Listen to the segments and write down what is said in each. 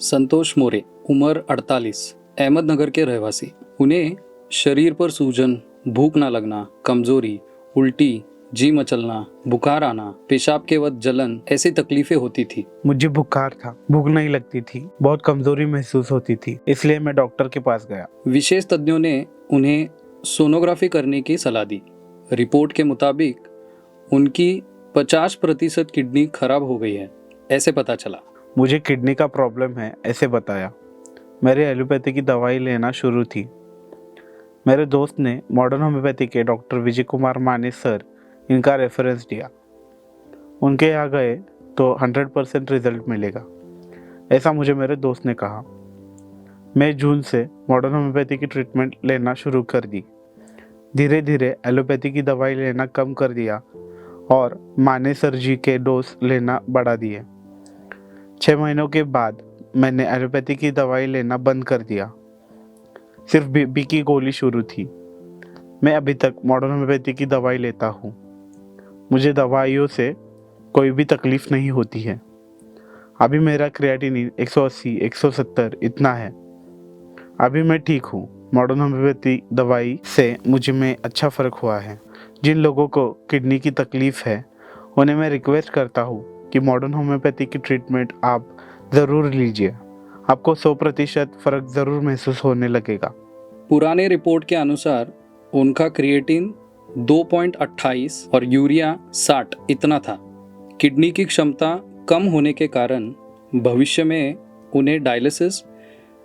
संतोष मोरे, उम्र 48, अहमदनगर के रहवासी। उन्हें शरीर पर सूजन, भूख ना लगना, कमजोरी, उल्टी, जी मचलना, बुखार आना, पेशाब के वक्त जलन, ऐसी तकलीफें होती थी। मुझे बुखार था, भूख नहीं लगती थी, बहुत कमजोरी महसूस होती थी, इसलिए मैं डॉक्टर के पास गया। विशेष तज्ञों ने उन्हें सोनोग्राफी करने की सलाह दी। रिपोर्ट के मुताबिक उनकी 50% किडनी खराब हो गई है, ऐसे पता चला। मुझे किडनी का प्रॉब्लम है, ऐसे बताया। मेरे एलोपैथी की दवाई लेना शुरू थी। मेरे दोस्त ने मॉडर्न होम्योपैथी के डॉक्टर विजय कुमार माने सर इनका रेफरेंस दिया। उनके यहाँ गए तो 100% रिजल्ट मिलेगा, ऐसा मुझे मेरे दोस्त ने कहा। मैं जून से मॉडर्न होम्योपैथी की ट्रीटमेंट लेना शुरू कर दी। धीरे धीरे एलोपैथी की दवाई लेना कम कर दिया और माने सर जी के डोज लेना बढ़ा दिए। 6 महीनों के बाद मैंने एलोपैथी की दवाई लेना बंद कर दिया। सिर्फ बीपी की गोली शुरू थी। मैं अभी तक मॉडर्न होम्योपैथी की दवाई लेता हूँ। मुझे दवाइयों से कोई भी तकलीफ नहीं होती है। अभी मेरा क्रिएटिनिन 180, 170 इतना है। अभी मैं ठीक हूँ। मॉडर्न होम्योपैथी दवाई से मुझ में अच्छा फ़र्क हुआ है। जिन लोगों को किडनी की तकलीफ़ है उन्हें मैं रिक्वेस्ट करता हूँ कि मॉडर्न होम्योपैथी की ट्रीटमेंट आप ज़रूर लीजिए। आपको 100% फ़र्क ज़रूर महसूस होने लगेगा। पुराने रिपोर्ट के अनुसार उनका क्रिएटिन 2.28 और यूरिया 60 इतना था। किडनी की क्षमता कम होने के कारण भविष्य में उन्हें डायलिसिस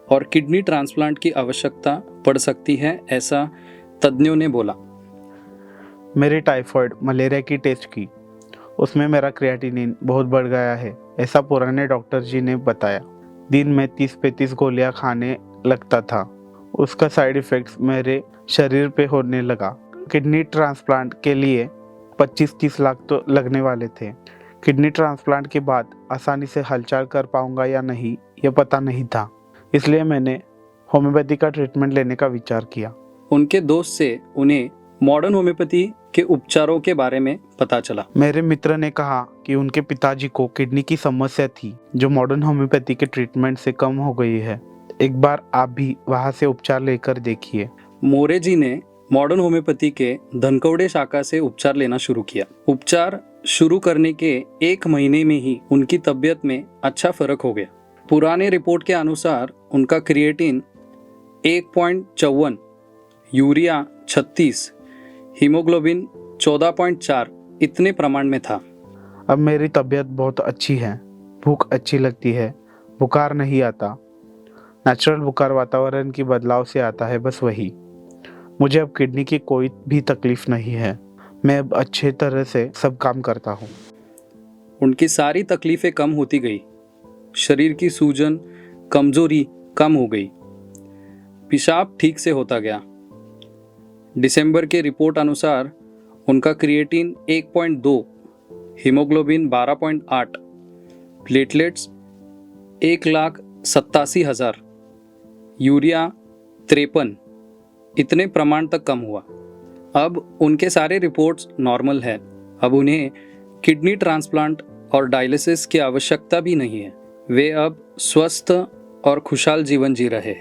और किडनी ट्रांसप्लांट की आवश्यकता पड़ सकती है, ऐसा तज्ञों ने बोला। मेरी टाइफाइड मलेरिया की टेस्ट की, उसमें मेरा क्रिएटिनिन बहुत बढ़ गया है, ऐसा पुराने डॉक्टर जी ने बताया। दिन में 30-35 गोलियां खाने लगता था। उसका साइड इफ़ेक्ट्स मेरे शरीर पे होने लगा। किडनी ट्रांसप्लांट के लिए 25-30 लाख तो लगने वाले थे। किडनी ट्रांसप्लांट के बाद आसानी से हलचल कर पाऊंगा या नहीं ये पता नहीं था, इसलिए मैंने होम्योपैथी का ट्रीटमेंट लेने का विचार किया। उनके दोस्त से उन्हें मॉडर्न होम्योपैथी के उपचारों के बारे में पता चला। मेरे मित्र ने कहा कि उनके पिताजी को किडनी की समस्या थी, जो मॉडर्न होम्योपैथी के ट्रीटमेंट से कम हो गई है। एक बार आप भी वहां से उपचार लेकर देखिए। मोरे जी ने मॉडर्न होम्योपैथी के धनकवड़े शाखा से उपचार लेना शुरू किया। उपचार शुरू करने के 1 महीने में ही उनकी तबीयत में अच्छा फर्क हो गया। पुराने रिपोर्ट के अनुसार उनका क्रिएटिन 1.54, यूरिया 36, हीमोग्लोबिन 14.4 इतने प्रमाण में था। अब मेरी तबीयत बहुत अच्छी है, भूख अच्छी लगती है, बुखार नहीं आता। नेचुरल बुखार वातावरण की बदलाव से आता है, बस वही। मुझे अब किडनी की कोई भी तकलीफ नहीं है। मैं अब अच्छे तरह से सब काम करता हूँ। उनकी सारी तकलीफें कम होती गई। शरीर की सूजन, कमजोरी कम हो गई। पेशाब ठीक से होता गया। दिसंबर के रिपोर्ट अनुसार उनका क्रिएटिन 1.2, हीमोग्लोबिन 12.8, प्लेटलेट्स 1,87,000, यूरिया 53 इतने प्रमाण तक कम हुआ। अब उनके सारे रिपोर्ट्स नॉर्मल है। अब उन्हें किडनी ट्रांसप्लांट और डायलिसिस की आवश्यकता भी नहीं है। वे अब स्वस्थ और खुशहाल जीवन जी रहे हैं।